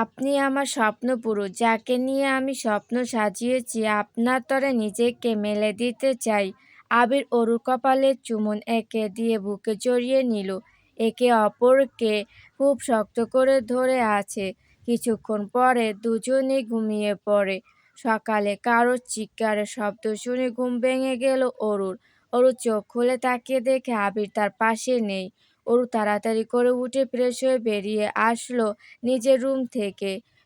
আপনি আমার স্বপ্নপুরুষ, যাকে নিয়ে আমি স্বপ্ন সাজিয়েছি। আপনার তরে নিজেকে মেলে দিতে চাই। আবির অরুর কপালে চুমুন এঁকে দিয়ে বুকে জড়িয়ে নিল। একে অপরকে খুব শক্ত করে ধরে আছে। কিছুক্ষণ পরে দুজনেই ঘুমিয়ে পড়ে। সকালে কারোর চিৎকারের শব্দ শুনে ঘুম ভেঙে গেল অরুর। অরু চোখ খুলে তাকিয়ে দেখে আবির তার পাশে নেই। অরু তাড়াতাড়ি করে উঠে ফ্রেশ হয়ে বেরিয়ে আসলো নিজের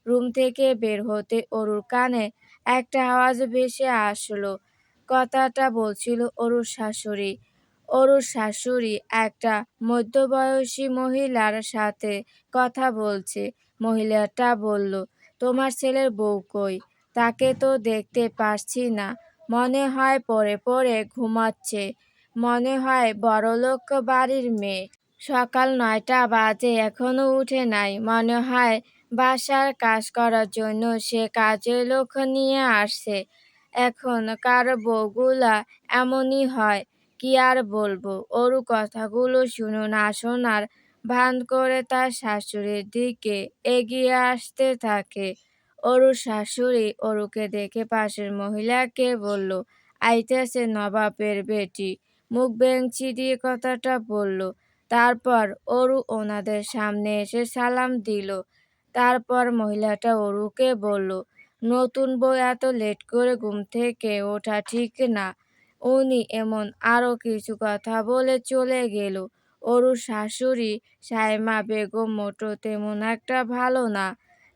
রুম থেকে বের হতে অরুর কানে একটা আওয়াজ ভেসে আসলো। কথাটা বলছিল অরুর শাশুড়ি। অরুর শাশুড়ি একটা মধ্যবয়সী মহিলার সাথে কথা বলছে। মহিলাটা বলল, তোমার ছেলের বউ কই? তাকে তো দেখতে পারছি না। মনে হয় পড়ে পড়ে ঘুমাচ্ছে। মনে হয় বড়লোক বাড়ির মেয়ে। সকাল ৯টা বাজে, এখনো উঠে নাই। মনে হয় বাসার কাজ করার জন্য সে কাজের লোক নিয়ে আসছে। এখনকার বউগুলা এমনই হয়, কি আর বলবো। অরু কথাগুলো শুনে না শোনার ভান করে তার শাশুড়ির দিকে এগিয়ে আসতে থাকে। অরুর শাশুড়ি অরুকে দেখে পাশের মহিলাকে বলল, আইতেছে নবাবের বেটি। মুখ ভেঙচি দিয়ে কথাটা বলল। তারপর অরু ওনাদের সামনে এসে সালাম দিল। তারপর মহিলাটা অরুকে বলল, নতুন বউ এত লেট করে ঘুম থেকে ওঠা ঠিক না। উনি এমন আরো কিছু কথা বলে চলে গেল। অরুর শাশুড়ি সাইমা বেগম মোটো তেমন একটা ভালো না।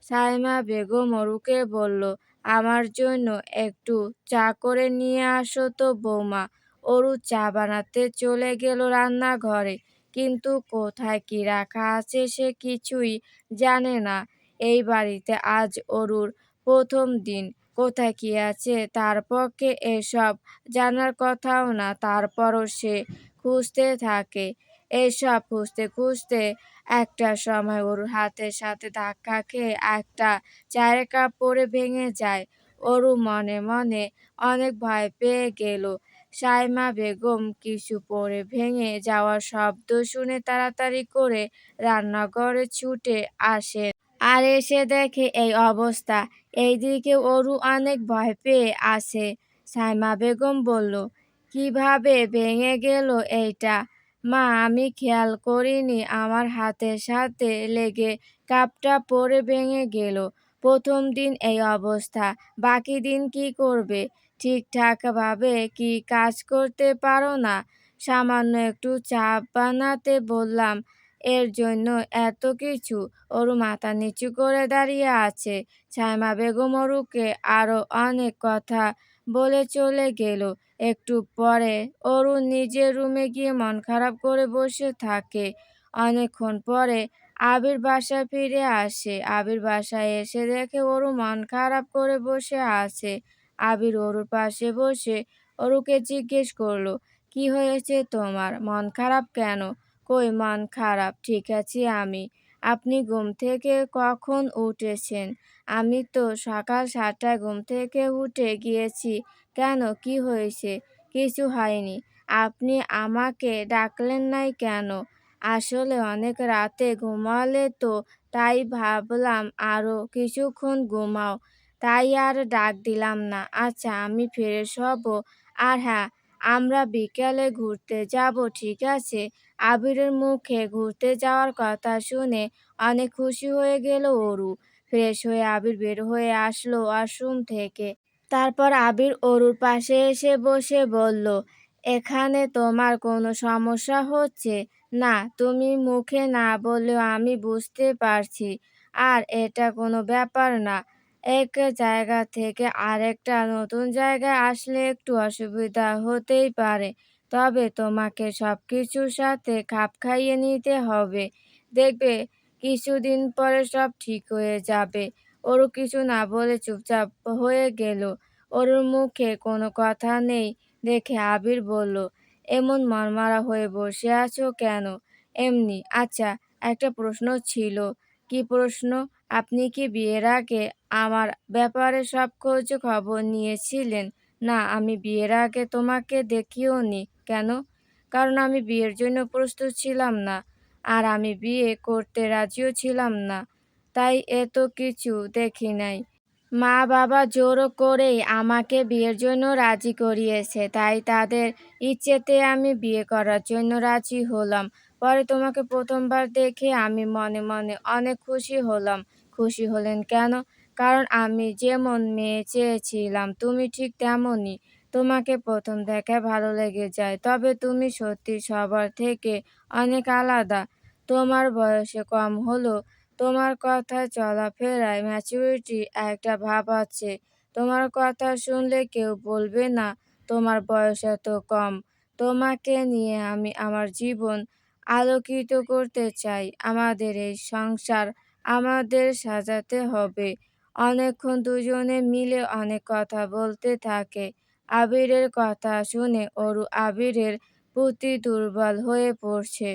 সাইমা বেগম অরুকে বলল, আমার জন্য একটু চা করে নিয়ে আসো তো বৌমা। অরু চা বানাতে চলে গেল রান্নাঘরে। কিন্তু কোথায় কি রাখা আছে সে কিছুই জানে না। এই বাড়িতে আজ অরুর প্রথম দিন। কোথায় কি আছে তার পক্ষে এসব জানার কথাও না। তারপরও সে খুঁজতে থাকে। এসব খুঁজতে খুঁজতে একটা সময় অরুর হাতের সাথে ধাক্কা খেয়ে একটা চায়ের কাপ পড়ে ভেঙে যায়। অরু মনে মনে অনেক ভয় পেয়ে গেল। সাইমা বেগম কিছু পড়ে ভেঙে যাওয়ার শব্দ শুনে তাড়াতাড়ি করে রান্নাঘরে ছুটে আসেন। আর এসে দেখে এই অবস্থা। এইদিকে অরু অনেক ভয় পেয়ে আছে। সাইমা বেগম বলল, কিভাবে ভেঙে গেল এইটা? মা, আমি খেয়াল করিনি, আমার হাতের সাথে লেগে কাপটা পড়ে ভেঙে গেল। প্রথম দিন এই অবস্থা, বাকি দিন কি করবে? ঠিকঠাকভাবে কি কাজ করতে পারো না? সামান্য একটু চা বানাতে বললাম, এর জন্য এত কিছু? অরু মাথা নিচু করে দাঁড়িয়ে আছে। সাইমা বেগম অরুকে আরো অনেক কথা বলে চলে গেল। একটু পরে অরু নিজের রুমে গিয়ে মন খারাপ করে বসে থাকে। অনেকক্ষণ পরে আবির বাসায় ফিরে আসে। আবির বাসায় এসে দেখে অরু মন খারাপ করে বসে আছে। আবির অরুর পাশে বসে অরুকে জিজ্ঞেস করলো, কি হয়েছে তোমার? মন খারাপ কেন? কই মন খারাপ, ঠিক আছি আমি। আপনি ঘুম থেকে কখন উঠেছেন? আমি তো সকাল 7টায় ঘুম থেকে উঠে গিয়েছি। কেন, কি হয়েছে? কিছু হয়নি। আপনি আমাকে ডাকলেন নাই কেন? আসলে অনেক রাতে ঘুমালে তো, তাই ভাবলাম আরো কিছুক্ষণ ঘুমাও, তাই আর ডাক দিলাম না। আচ্ছা, আমি ফ্রেশ হব। আর হ্যাঁ, আমরা বিকেলে ঘুরতে যাব, ঠিক আছে? আবিরের মুখে ঘুরতে যাওয়ার কথা শুনে অনেক খুশি হয়ে গেল অরু। ফ্রেশ হয়ে আবির বের হয়ে আসলো ওয়াশরুম থেকে। তারপর আবির অরুর পাশে এসে বসে বলল, এখানে তোমার কোনো সমস্যা হচ্ছে? না, তুমি মুখে না বললেও আমি বুঝতে পারছি। আর এটা কোনো ব্যাপার না। এক জায়গা থেকে আরেকটা নতুন জায়গায় আসলে একটু অসুবিধা হতেই পারে। তবে তোমাকে সবকিছুর সাথে খাপ খাইয়ে নিতে হবে। দেখবে কিছুদিন পরে সব ঠিক হয়ে যাবে। অরু কিছু না বলে চুপচাপ হয়ে গেল। অরুর মুখে কোনো কথা নেই দেখে আবির বলল, এমন মনমরা হয়ে বসে আছো কেন? এমনি। আচ্ছা, একটা প্রশ্ন ছিল। কি প্রশ্ন? আপনি কি বিয়ের আগে আমার ব্যাপারে সব খোঁজ খবর নিয়েছিলেন? না, আমি বিয়ের আগে তোমাকে দেখিওনি। কেন? কারণ আমি বিয়ের জন্য প্রস্তুত ছিলাম না। আর আমি বিয়ে করতে রাজিও ছিলাম না। তাই এত কিছু দেখি নাই। মা বাবা জোর করেই আমাকে বিয়ের জন্য রাজি করিয়েছে, তাই তাদের ইচ্ছেতে আমি বিয়ে করার জন্য রাজি হলাম। পরে তোমাকে প্রথমবার দেখে আমি মনে মনে অনেক খুশি হলাম। খুশি হলেন কেন? কারণ আমি যেমন মেয়ে চেয়েছিলাম তুমি ঠিক তেমনই। তোমাকে প্রথম দেখায় ভালো লেগে যায়, তবে তুমি সত্যি সবার থেকে অনেক আলাদা। তোমার বয়সে কম হলেও তোমার কথায় চলাফেরায় ম্যাচুরিটি একটা ভাব আছে। তোমার কথা শুনলে কেউ বলবে না তোমার বয়স এত কম। তোমাকে নিয়ে আমি আমার জীবন আলোকিত করতে চাই। আমাদের এই সংসার আমাদের সাজাতে হবে। অনেকক্ষণ দুজনে মিলে অনেক কথা বলতে থাকে। আবিরের কথা শুনে অরু আবিরের প্রতি দুর্বল হয়ে পড়ছে।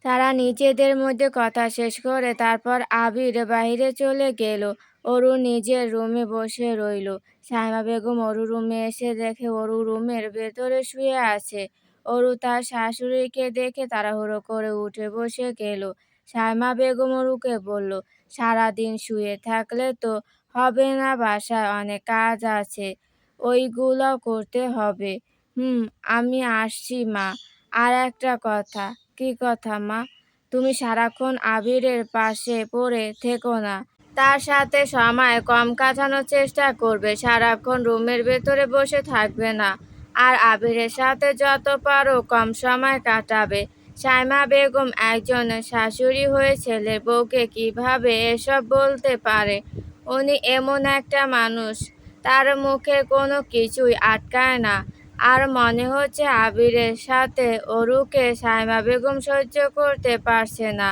তারা নিজেদের মধ্যে কথা শেষ করে তারপর আবির বাইরে চলে গেল। অরু নিজের রুমে বসে রইল। সাইমা বেগম অরু রুমে এসে দেখে অরু রুমের ভেতরে শুয়ে আছে। অরু তার শাশুড়িকে দেখে তাড়াহুড়ো করে উঠে বসে গেল। সাইমা বেগম অরুকে বলল, সারাদিন শুয়ে থাকলে তো হবে না, বাসায় অনেক কাজ আছে, ওইগুলো করতে হবে। আমি আসছি মা। আর একটা কথা। কি কথা মা? তুমি সারাক্ষণ আবিরের পাশে পড়ে থেকো না। তার সাথে সময় কম কাটানোর চেষ্টা করবে। সারাক্ষণ রুমের ভেতরে বসে থাকবে না। আর আবিরের সাথে যত পারো কম সময় কাটাবে। সাইমা বেগম একজন শাশুড়ি হয়ে ছেলের বউকে কিভাবে এসব বলতে পারে? উনি এমন একটা মানুষ, তার মুখে কোনো কিছুই আটকায় না। আর মনে হচ্ছে আবিরের সাথে অরুকে সাইমা বেগম সহ্য করতে পারছে না।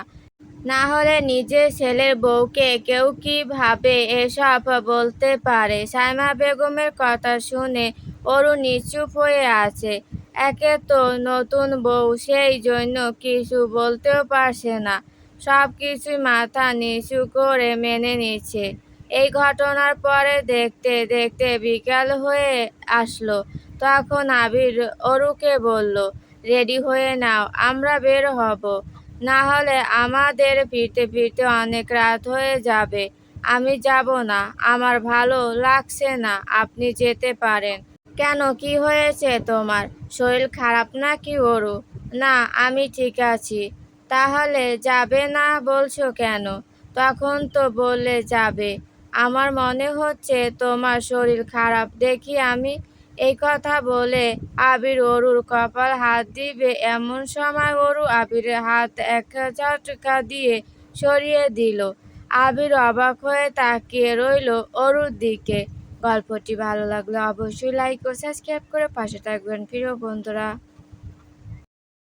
না হলে নিজের ছেলের বউকে কেউ কিভাবে এসব বলতে পারে? সাইমা বেগমের কথা শুনে অরু নিশ্চুপ হয়ে আছে। একে তো নতুন বউ, সেই জন্য কিছু বলতেও পারছে না। সব কিছুই মাথা নিচু করে মেনে নিচ্ছে। এই ঘটনার পরে দেখতে দেখতে বিকাল হয়ে আসলো। তখন আবির অরুকে বলল, রেডি হয়ে নাও, আমরা বের হব। না হলে আমাদের ফিরতে ফিরতে অনেক রাত হয়ে যাবে। আমি যাব না, আমার ভালো লাগছে না, আপনি যেতে পারেন। কেন, কি হয়েছে তোমার? শরীর খারাপ নাকি অরু? না, আমি ঠিক আছি। তাহলে যাবে না বলছো কেন? তখন তো বললে যাবে। আমার মনে হচ্ছে তোমার শরীর খারাপ দেখি আমি। এই কথা বলে আবির অরুর কপাল হাত দিবে এমন সময় অরু আবিরের হাত এক ঝটকা দিয়ে সরিয়ে দিল। আবির অবাক হয়ে তাকিয়ে রইল অরুর দিকে। গল্পটি ভালো লাগলে অবশ্যই লাইক ও সাবস্ক্রাইব করে পাশে থাকবেন প্রিয় বন্ধুরা।